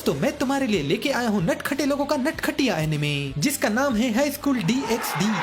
दोस्तों मैं तुम्हारे लिए लेके आया हूँ नटखटे लोगों का नटखटिया एनिमे, जिसका नाम है हाई स्कूल DxD।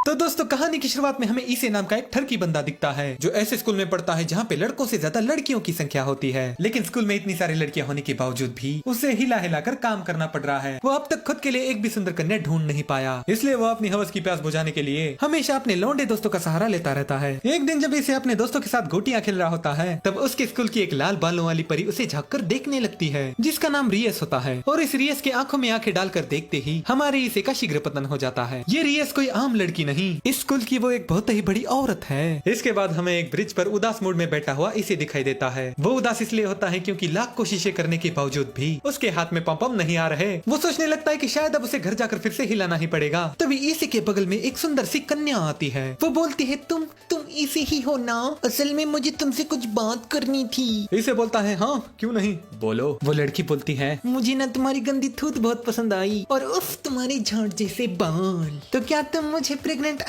तो दोस्तों कहानी की शुरुआत में हमें ईसे नाम का एक ठरकी बंदा दिखता है जो ऐसे स्कूल में पढ़ता है जहाँ पे लड़कों से ज्यादा लड़कियों की संख्या होती है। लेकिन स्कूल में इतनी सारी लड़कियां होने के बावजूद भी उसे हिला हिला कर काम करना पड़ रहा है। वो अब तक खुद के लिए एक भी सुंदर कन्या ढूंढ नहीं पाया, इसलिए वो अपनी हवस की प्यास बुझाने के लिए हमेशा अपने लौंडे दोस्तों का सहारा लेता रहता है। एक दिन जब इसे अपने दोस्तों के साथ गोटियां खेल रहा होता है तब उसके स्कूल की एक लाल बालों वाली परी उसे झाँक कर देखने लगती है, जिसका नाम रियस होता है। और इस रियस के आंखों में आंखें डालकर देखते ही हमारे इसे का शीघ्र पतन हो जाता है। ये रियस कोई आम लड़की नहीं, इस स्कूल की वो एक बहुत ही बड़ी औरत है। इसके बाद हमें एक ब्रिज पर उदास मूड में बैठा हुआ इसे दिखाई देता है। वो उदास इसलिए होता है क्योंकि लाख कोशिशें करने के बावजूद भी उसके हाथ में पम नहीं आ रहे। वो सोचने लगता है कि शायद अब उसे घर जाकर फिर से हिलाना ही पड़ेगा। तभी इसे के बगल में एक सुंदर सी कन्या आती है। वो बोलती है तुम इसे ही हो ना? असल में मुझे तुमसे कुछ बात करनी थी। इसे बोलता है हाँ क्यों नहीं, बोलो। वो लड़की बोलती है मुझे ना तुम्हारी गंदी थूत बहुत पसंद आई और उफ तुम्हारे झाड़ जैसे बाल। तो क्या तुम मुझे प्रेग्नेंट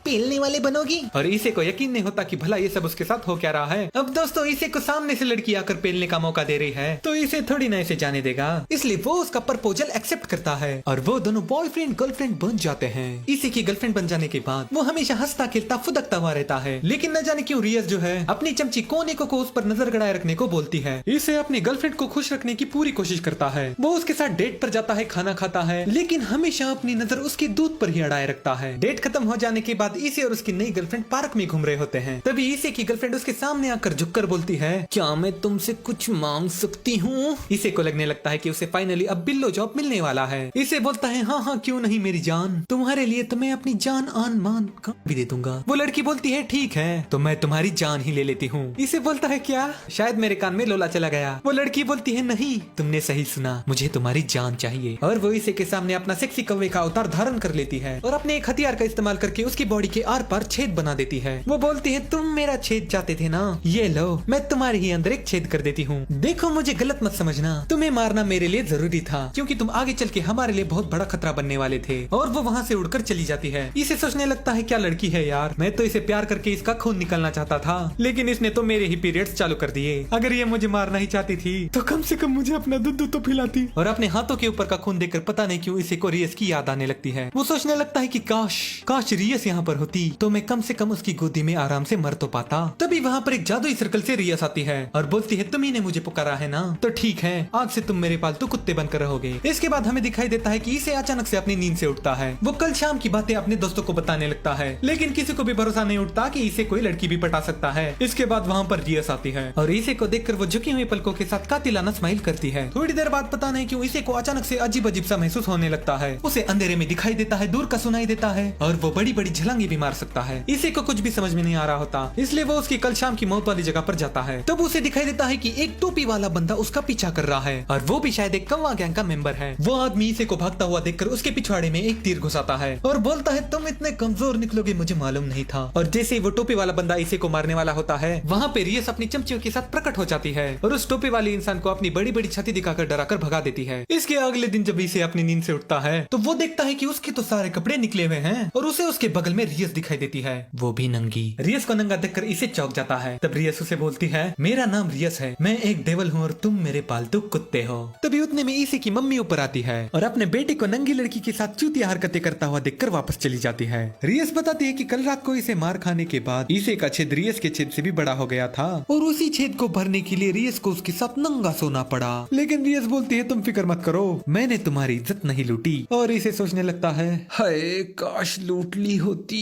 पेलने वाले बनोगी? और इसे को यकीन नहीं होता कि भला ये सब उसके साथ हो क्या रहा है। अब दोस्तों इसे को सामने से लड़की आकर पेलने का मौका दे रही है तो इसे थोड़ी ना इसे जाने देगा, इसलिए वो उसका प्रपोजल एक्सेप्ट करता है और वो दोनों बॉयफ्रेंड गर्लफ्रेंड बन जाते हैं। इसे की गर्लफ्रेंड बन जाने के बाद वो हमेशा हंसता खेलता फुदकता हुआ रहता है। लेकिन न जाने क्यों रियस जो है अपनी चमची कोने को उस पर नजर गड़ाए रखने को बोलती है। इसे अपनी गर्लफ्रेंड को खुश रखने की पूरी कोशिश करता है। वो उसके साथ डेट पर जाता है, खाना खाता है, लेकिन हमेशा अपनी नजर उसके दूध पर ही अड़ाए रखता है। डेट खत्म हो जाने के बाद इसे और उसकी नई गर्लफ्रेंड पार्क में घूम रहे होते हैं। तभी इसे की गर्लफ्रेंड उसके सामने आकर झुककर बोलती है क्या मैं तुमसे कुछ मांग सकती हूँ? इसे को लगने लगता है कि उसे फाइनली अब बिल्लो जॉब मिलने वाला है। इसे बोलता है हाँ हाँ क्यों नहीं मेरी जान, तुम्हारे लिए तो मैं अपनी जान आन मान भी दे दूंगा। वो लड़की बोलती है ठीक है तो मैं तुम्हारी जान ही ले लेती हूँ। इसे बोलता है क्या? शायद मेरे कान में लोला चला गया। वो लड़की बोलती है नहीं तुमने सही सुना, मुझे तुम्हारी जान चाहिए। और वो इसे के सामने अपना सेक्सी कौवे का अवतार धारण कर लेती है और अपने एक हथियार का इस्तेमाल करके उसकी बॉडी के आर पार छेद बना देती है। वो बोलती है तुम मेरा छेद चाहते थे ना, ये लो मैं तुम्हारे ही अंदर एक छेद कर देती हूँ। देखो मुझे गलत मत समझना, तुम्हें मारना मेरे लिए जरूरी था क्योंकि तुम आगे चल के हमारे लिए बहुत बड़ा खतरा बनने वाले थे। और वो वहाँ से उड़कर चली जाती है। इसे सोचने लगता है क्या लड़की है यार, मैं तो इसे प्यार करके इसका खून निकालना चाहता था लेकिन इसने तो मेरे ही पीरियड्स चालू कर दिए। अगर ये मुझे मारना ही चाहती थी तो कम से कम मुझे अपना दूध तो पिलाती। और अपने हाथों के ऊपर का खून देखकर पता नहीं क्यों इसे को रियस की याद आने लगती है। वो सोचने लगता है कि काश रियस यहाँ पर होती तो मैं कम से कम उसकी गोदी में आराम से मर तो पाता। तभी वहाँ पर एक जादुई सर्कल से रियस आती है और बोलती है तुम ही ने मुझे पुकारा है ना, तो ठीक है आज से तुम मेरे पालतू कुत्ते बनकर रहोगे। इसके बाद हमें दिखाई देता है कि इसे अचानक से अपनी नींद से उठता है। वो कल शाम की बातें अपने दोस्तों को बताने लगता है लेकिन किसी को भी भरोसा नहीं उठता कि इसे कोई लड़की भी पटा सकता है। इसके बाद वहाँ पर रियस आती है और इसे को देखकर वो झुकी हुई पलकों के साथ कातिलाना स्माइल करती है। थोड़ी देर बाद पता नहीं क्यों इसे को अचानक से अजीब अजीब सा महसूस होने लगता है। उसे अंधेरे में दिखाई देता है, दूर का सुनाई देता है और वो बड़ी बड़ी झलंगे भी मार सकता है। इसे को कुछ भी समझ में नहीं आ रहा होता, इसलिए वो उसकी कल शाम की मौत वाली जगह पर जाता है। तब उसे दिखाई देता है कि एक टोपी वाला बंदा उसका पीछा कर रहा है और वो भी शायद एक कौवा गैंग का मेंबर है। वो आदमी इसे को भागता हुआ देखकर उसके पिछवाड़े में एक तीर घुसाता है और बोलता है तुम इतने कमजोर निकलोगे मुझे मालूम नहीं था। और जैसे वो टोपी वाला बंदा इसे को मारने वाला होता है वहाँ पे रियस अपनी चमचियों के साथ प्रकट हो जाती है और उस टोपी वाले इंसान को अपनी बड़ी बड़ी छाती दिखाकर डराकर भगा देती है। इसके अगले दिन जब इसे अपनी नींद से उठता है तो वो देखता है कि उसके तो सारे कपड़े निकले हुए हैं और उसे उसके बगल में रियस दिखाई देती है, वो भी नंगी। रियस को नंगा देखकर इसे चौंक जाता है। तब रियस उसे बोलती है मेरा नाम रियस है, मैं एक डेविल हूँ और तुम मेरे पालतू कुत्ते हो। तभी उतने में इसे की मम्मी ऊपर आती है और अपने बेटे को नंगी लड़की के साथ चूतिया हरकतें करता हुआ देखकर वापस चली जाती है। रियस बताती है कि कल रात को इसे मार खाने के बाद इसे का छेद रियस के छेद से भी बड़ा हो गया था और उसी छेद को भरने के लिए रियस को उसके साथ नंगा सोना पड़ा। लेकिन रियस बोलती है तुम फिक्र मत करो, मैंने तुम्हारी इज्जत नहीं लूटी। और इसे सोचने लगता है हाय काश लूट ली होती।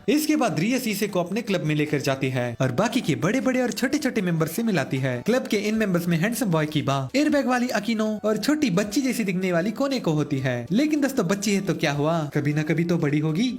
इसके बाद रियस इसे को अपने क्लब में लेकर जाती है और बाकी के बड़े बड़े और छोटे छोटे मेंबर से मिलाती है। क्लब के इन मेंबर्स में हैंडसम बॉय कीबा, एयरबैग वाली अकीनो और छोटी बच्ची जैसी दिखने वाली कोने को होती है। लेकिन दोस्तों बच्ची है तो क्या हुआ, कभी ना कभी तो बड़ी होगी।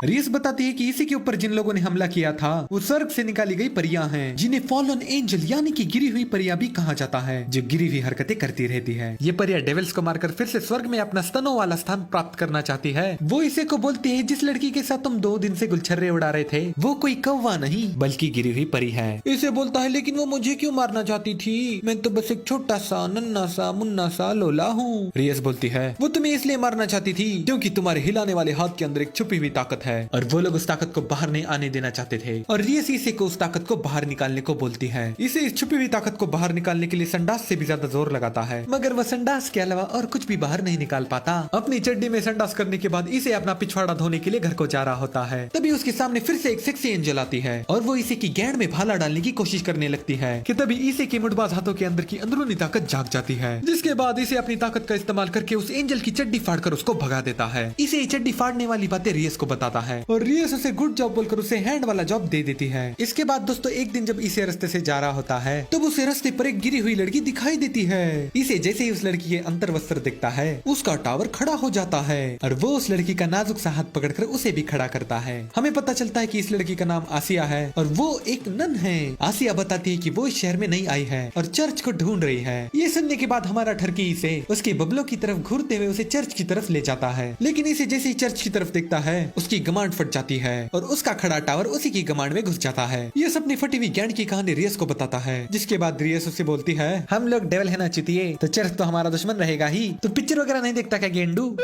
रियस बताती है कि इसी के ऊपर जिन लोगों ने हमला किया था वो स्वर्ग से निकाली गई परियां हैं, जिन्हें फॉलन एंजल यानी कि गिरी हुई परियां भी कहा जाता है, जो गिरी हुई हरकतें करती रहती है। ये परियां डेविल्स को मारकर फिर से स्वर्ग में अपना स्तनों वाला स्थान प्राप्त करना चाहती है। वो इसे को बोलती है जिस लड़की के साथ तुम 2 दिन से गुलछर्रे उड़ा रहे थे वो कोई कौवा नहीं बल्कि गिरी हुई परी है। इसे बोलता है लेकिन वो मुझे क्यों मारना चाहती थी, मैं तो बस एक छोटा सा नन्ना सा मुन्ना सा लोला हूँ। रियस बोलती है वो तुम्हें इसलिए मारना चाहती थी क्योंकि तुम्हारे हिलाने वाले हाथ के अंदर एक छुपी हुई ताकत है और वो लोग उस ताकत को बाहर नहीं आने देना चाहते थे और रियस इसे को उस ताकत को बाहर निकालने को बोलती है। इसे इस छुपी हुई ताकत को बाहर निकालने के लिए संडास से भी ज्यादा जोर लगाता है, मगर वह संडास के अलावा और कुछ भी बाहर नहीं निकाल पाता। अपनी चड्डी में संडास करने के बाद इसे अपना पिछवाड़ा धोने के लिए घर को जा रहा होता है। तभी उसके सामने फिर से एक सेक्सी एंजल आती है और वो इसे की गैंड में भाला डालने की कोशिश करने लगती है कि तभी इसे के मुठबाज हाथों के अंदर की अंदरूनी ताकत जाग जाती है, जिसके बाद इसे अपनी ताकत का इस्तेमाल करके उस एंजल की चड्डी फाड़कर उसको भगा देता है। इसे चड्डी फाड़ने वाली बातें रियस को बताता है और रियस उसे गुड जॉब बोलकर उसे हैंड वाला जॉब दे देती है। इसके बाद दोस्तों एक दिन जब इसे रास्ते से जा रहा होता है तब उसे रास्ते पर एक गिरी हुई लड़की दिखाई देती है। इसे जैसे ही उस लड़की के अंतर वस्त्र दिखता है उसका टावर खड़ा हो जाता है और वो उस लड़की का नाजुक सा हाथ पकड़कर उसे भी खड़ा करता है। हमें पता चलता है कि इस लड़की का नाम आसिया है और वो एक नन है। आसिया बताती है कि वो इस शहर में नहीं आई है और चर्च को ढूंढ रही है। ये सुनने के बाद हमारा ठरकी इसे उसके बबलों की तरफ घूरते हुए उसे चर्च की तरफ ले जाता है, लेकिन इसे जैसे ही चर्च की तरफ देखता है उसकी गमांड फट जाती है और उसका खड़ा टावर उसी की गमांड में घुस जाता है। ये अपनी फटी हुई गैंड की कहानी रियस को बताता है, जिसके बाद रियस उसे बोलती है हम लोग डेविल है ना चुतिए, तो चर्च तो हमारा दुश्मन रहेगा ही, तो पिक्चर वगैरह नहीं देखता क्या गेंडू।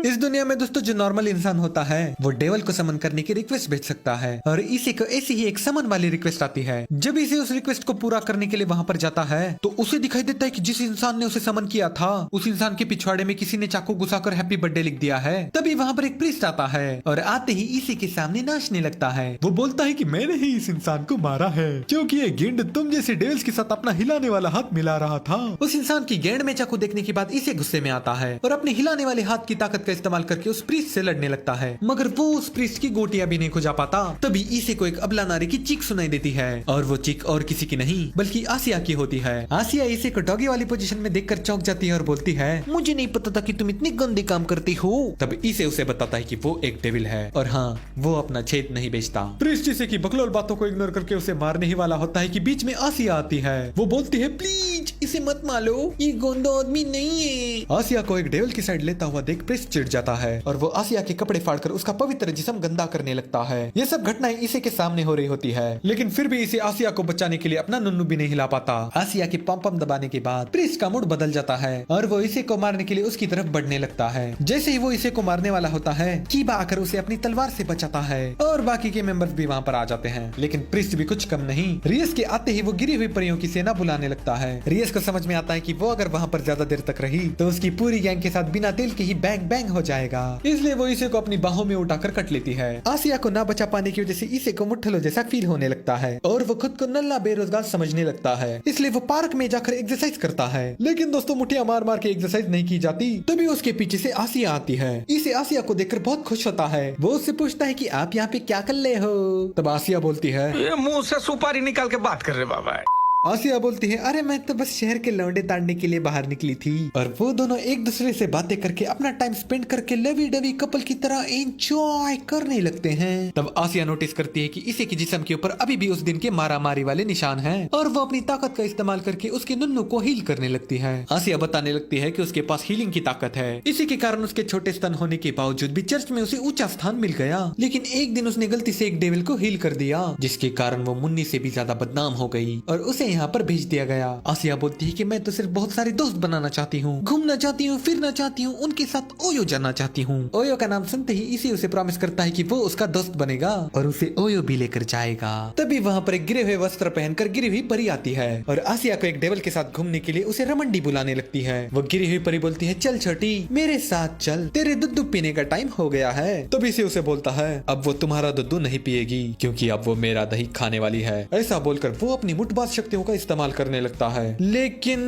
इस दुनिया में दोस्तों जो नॉर्मल इंसान होता है वो डेविल को समन करने की रिक्वेस्ट भेज सकता है और इसे को ऐसी ही एक समन वाली रिक्वेस्ट आती है। जब इसे उस रिक्वेस्ट को पूरा करने के लिए वहाँ पर जाता है तो उसे दिखाई देता है कि जिस इंसान ने उसे समन किया था उस इंसान के पिछवाड़े में किसी ने चाकू घुसाकर हैप्पी बर्थडे लिख दिया है। तभी वहाँ पर एक प्रीस्ट आता है और आते ही इसे के सामने नाचने लगता है। वो बोलता है कि मैंने ही इस इंसान को मारा है क्योंकि ये गेंड तुम जैसे डेविल्स के साथ अपना हिलाने वाला हाथ मिला रहा था। उस इंसान की गेंड में चाकू देखने के बाद इसे गुस्से में आता है और अपने हिलाने वाले हाथ की ताकत का इस्तेमाल करके उस प्रीस्ट से लड़ने लगता है, मगर वो उस प्रीस्ट की गोटियां भी नहीं खुजा पाता। तभी इसे को एक अबला नारी की चीख सुनाई देती है और वो चीख और किसी की नहीं बल्कि आसिया की होती है। आसिया इसे को डॉगी वाली पोजीशन में देखकर चौंक जाती है और बोलती है मुझे नहीं पता था कि तुम इतने गंदे काम करती हो। तब इसे उसे बताता है कि वो एक डेविल है और हाँ वो अपना छेद नहीं बेचता। प्रीस्ट इसे की बकलोल बातों को इग्नोर करके उसे मारने ही वाला होता है कि बीच में आसिया आती है। वो बोलती है प्लीज इसे मत मारो, ये गंदा आदमी नहीं है। आसिया को एक डेविल की साइड लेता हुआ देख प्रीस्ट चिढ़ जाता है और वो आसिया के कपड़े फाड़कर उसका पवित्र जिस्म गंदा करने लगता है। ये सब घटनाएं इसे के सामने हो रही होती है, लेकिन फिर भी इसे आसिया को बचाने के लिए अपना नुन्नू भी नहीं हिला पाता। आसिया के पम दबाने के बाद प्रीस्ट का मूड बदल जाता है और वो इसे को मारने के लिए उसकी तरफ बढ़ने लगता है। जैसे ही वो इसे को मारने वाला होता है कीबा आकर उसे अपनी तलवार से बचाता है और बाकी के मेंबर्स भी वहाँ पर आ जाते हैं, लेकिन प्रीस्ट भी कुछ कम नहीं। रियस के आते ही वो गिरी हुई परियों की सेना बुलाने लगता है। रियस को समझ में आता है कि वो अगर वहाँ पर ज्यादा देर तक रही तो उसकी पूरी गैंग के साथ बिना तेल के ही बैंग बैंग हो जाएगा, इसलिए वो इसे को अपनी बाहों में उठाकर कट लेती है। आसिया को ना बचा पाने की वजह से इसे को मुट्ठलो जैसा फील होने लगता है और वो खुद को नल्ला बेरोजगार समझने लगता है, इसलिए वो पार्क में जाकर एक्सरसाइज करता है। लेकिन दोस्तों मुठिया मार मार के एक्सरसाइज नहीं की जाती। तभी उसके पीछे से आसिया आती है। इसे आसिया को देखकर बहुत खुश होता है। वो उससे पूछता है कि आप यहाँ पे क्या कर रहे हो। तब आसिया बोलती है ये मुंह से सुपारी निकाल के बात कर रहे बाबा। आसिया बोलती है अरे मैं तो बस शहर के लौंडे ताड़ने के लिए बाहर निकली थी। और वो दोनों एक दूसरे से बातें करके अपना टाइम स्पेंड करके लवी डवी कपल की तरह एंजॉय करने लगते हैं। तब आसिया नोटिस करती है कि इसे की जिस्म के ऊपर अभी भी उस दिन के मारा मारी वाले निशान हैं और वो अपनी ताकत का इस्तेमाल करके उसके नुन्नू को हील करने लगती है। आसिया बताने लगती है कि उसके पास हीलिंग की ताकत है, इसी के कारण उसके छोटे स्तन होने के बावजूद भी चर्च में उसे ऊंचा स्थान मिल गया। लेकिन एक दिन उसने गलती से एक डेविल को हील कर दिया, जिसके कारण वो मुन्नी से भी ज्यादा बदनाम हो गई और उसे यहाँ पर भेज दिया गया। आसिया बोलती है कि मैं तो सिर्फ बहुत सारे दोस्त बनाना चाहती हूँ, घूमना चाहती हूँ, फिरना चाहती हूँ, उनके साथ ओयो जाना चाहती हूँ। ओयो का नाम सुनते ही इसी उसे प्रॉमिस करता है कि वो उसका दोस्त बनेगा और उसे ओयो भी लेकर जाएगा। तभी वहाँ पर एक गिरे हुए वस्त्र पहनकर गिरी हुई परी आती है और आसिया को एक डेविल के साथ घूमने के लिए उसे रमंडी बुलाने लगती है। वो गिरी हुई परी बोलती है चल छोटी मेरे साथ चल, तेरे दूध पीने का टाइम हो गया है। तभी से उसे बोलता है अब वो तुम्हारा दूध नहीं पिएगी क्योंकि अब वो मेरा दही खाने वाली है। ऐसा बोलकर वो अपनी मुठबाज शक्तियों का इस्तेमाल करने लगता है, लेकिन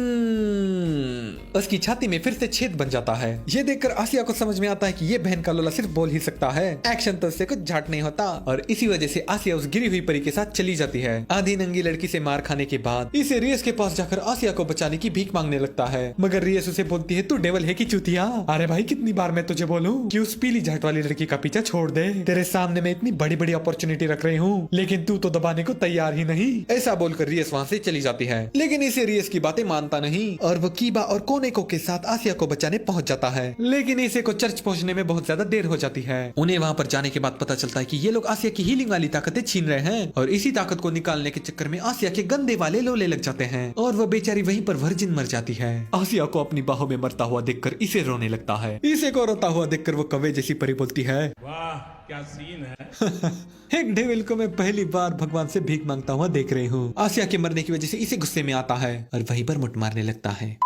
उसकी छाती में फिर से छेद बन जाता है। ये देखकर आसिया को समझ में आता है कि ये बहन का लोला सिर्फ बोल ही सकता है, एक्शन तो उससे कुछ झाट नहीं होता। और इसी वजह से आसिया उस गिरी हुई परी के साथ चली जाती है। आधी नंगी लड़की से मार खाने के बाद इसे रियस के पास जाकर आसिया को बचाने की भीख मांगने लगता है, मगर रियस उसे बोलती है तू डेविल है कि चूतिया। अरे भाई कितनी बार मैं तुझे बोलूं कि उस पीली झाट वाली लड़की का पीछा छोड़ दे, तेरे सामने मैं इतनी बड़ी बड़ी अपॉर्चुनिटी रख रही हूँ लेकिन तू तो दबाने को तैयार ही नहीं। ऐसा बोलकर रियस वहाँ से चली जाती है, लेकिन इसे रियस की बातें मानता नहीं और वो कीबा और कोनेको के साथ आसिया को बचाने पहुंच जाता है। लेकिन इसे को चर्च पहुंचने में बहुत ज्यादा देर हो जाती है। उन्हें वहां पर जाने के बाद पता चलता है कि ये लोग आसिया की हीलिंग वाली ताकतें छीन रहे हैं और इसी ताकत को निकालने के चक्कर में आसिया के गंदे वाले लोले लग जाते हैं और वो बेचारी वहीं पर वर्जिन मर जाती है। आसिया को अपनी बाहों में मरता हुआ देखकर इसे रोने लगता है। इसे को रोता हुआ देखकर वो कौवे जैसी परी बोलती है, वाह क्या सीन है। एक डेविल को मैं पहली बार भगवान से भीख मांगता हुआ देख रही हूँ। आसिया के मरने की वजह से इसे गुस्से में आता है और वहीं पर मुट मारने लगता है।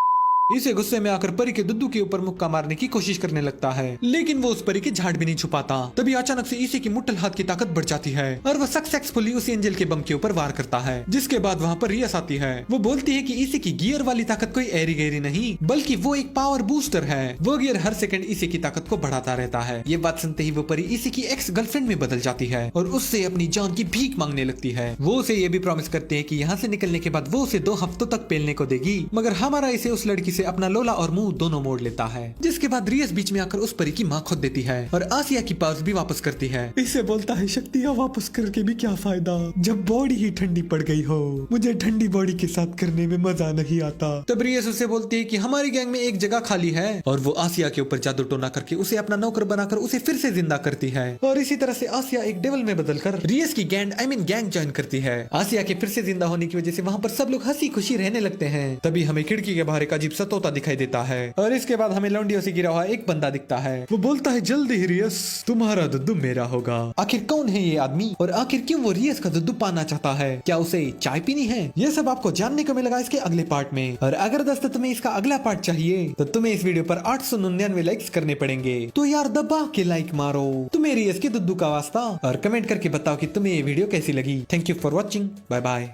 इसे गुस्से में आकर परी के दुद्दू के ऊपर मुक्का मारने की कोशिश करने लगता है, लेकिन वो उस परी की झाड़ भी नहीं छुपाता। तभी अचानक से इसे की मुट्ठल हाथ की ताकत बढ़ जाती है और वो सक्सेसफुली उस एंजल के बम के ऊपर वार करता है, जिसके बाद वहाँ पर रियस आती है। वो बोलती है कि इसे की गियर वाली ताकत कोई एरी गैरी नहीं बल्कि वो एक पावर बूस्टर है। वो गियर हर सेकंड इसे की ताकत को बढ़ाता रहता है। ये बात सुनते ही वो परी इसे की एक्स गर्लफ्रेंड में बदल जाती है और उससे अपनी जान की भीख मांगने लगती है। वो उसे ये भी प्रॉमिस करते हैं कि यहाँ से निकलने के बाद वो उसे 2 हफ्तों तक पेलने को देगी, मगर हमारा इसे उस लड़की से अपना लोला और मुंह दोनों मोड़ लेता है। जिसके बाद रियस बीच में आकर उस परी की माँ खोद देती है और आसिया की पावर्स भी वापस करती है। इसे बोलता है शक्तियाँ वापस करके भी क्या फायदा जब बॉडी ही ठंडी पड़ गई हो, मुझे ठंडी बॉडी के साथ करने में मजा नहीं आता। तब रियस उसे बोलती है कि हमारी गैंग में एक जगह खाली है और वो आसिया के ऊपर जादू टोना करके उसे अपना नौकर बनाकर उसे फिर से जिंदा करती है और इसी तरह से आसिया एक डेविल में बदलकर रियस की गैंग ज्वाइन करती है। आसिया के फिर से जिंदा होने की वजह से वहाँ पर सब लोग हंसी खुशी रहने लगते हैं। तभी हमें खिड़की के बाहर एक अजीब सा तोता दिखाई देता है और इसके बाद हमें लौंडियों से गिरा हुआ एक बंदा दिखता है। वो बोलता है जल्दी ही रियस तुम्हारा दुद्दू मेरा होगा। आखिर कौन है ये आदमी और आखिर क्यों वो रियस का दुद्दू पाना चाहता है? क्या उसे चाय पीनी है? ये सब आपको जानने को मिलेगा इसके अगले पार्ट में। और अगर दोस्तों तुम्हें इसका अगला पार्ट चाहिए तो तुम्हें इस वीडियो पर 899 लाइक्स करने पड़ेंगे। तो यार दबा के लाइक मारो तुम्हें रियस के दुद्दू का वास्ता और कमेंट करके बताओ कि तुम्हें ये वीडियो कैसी लगी। Thank you for watching. Bye bye.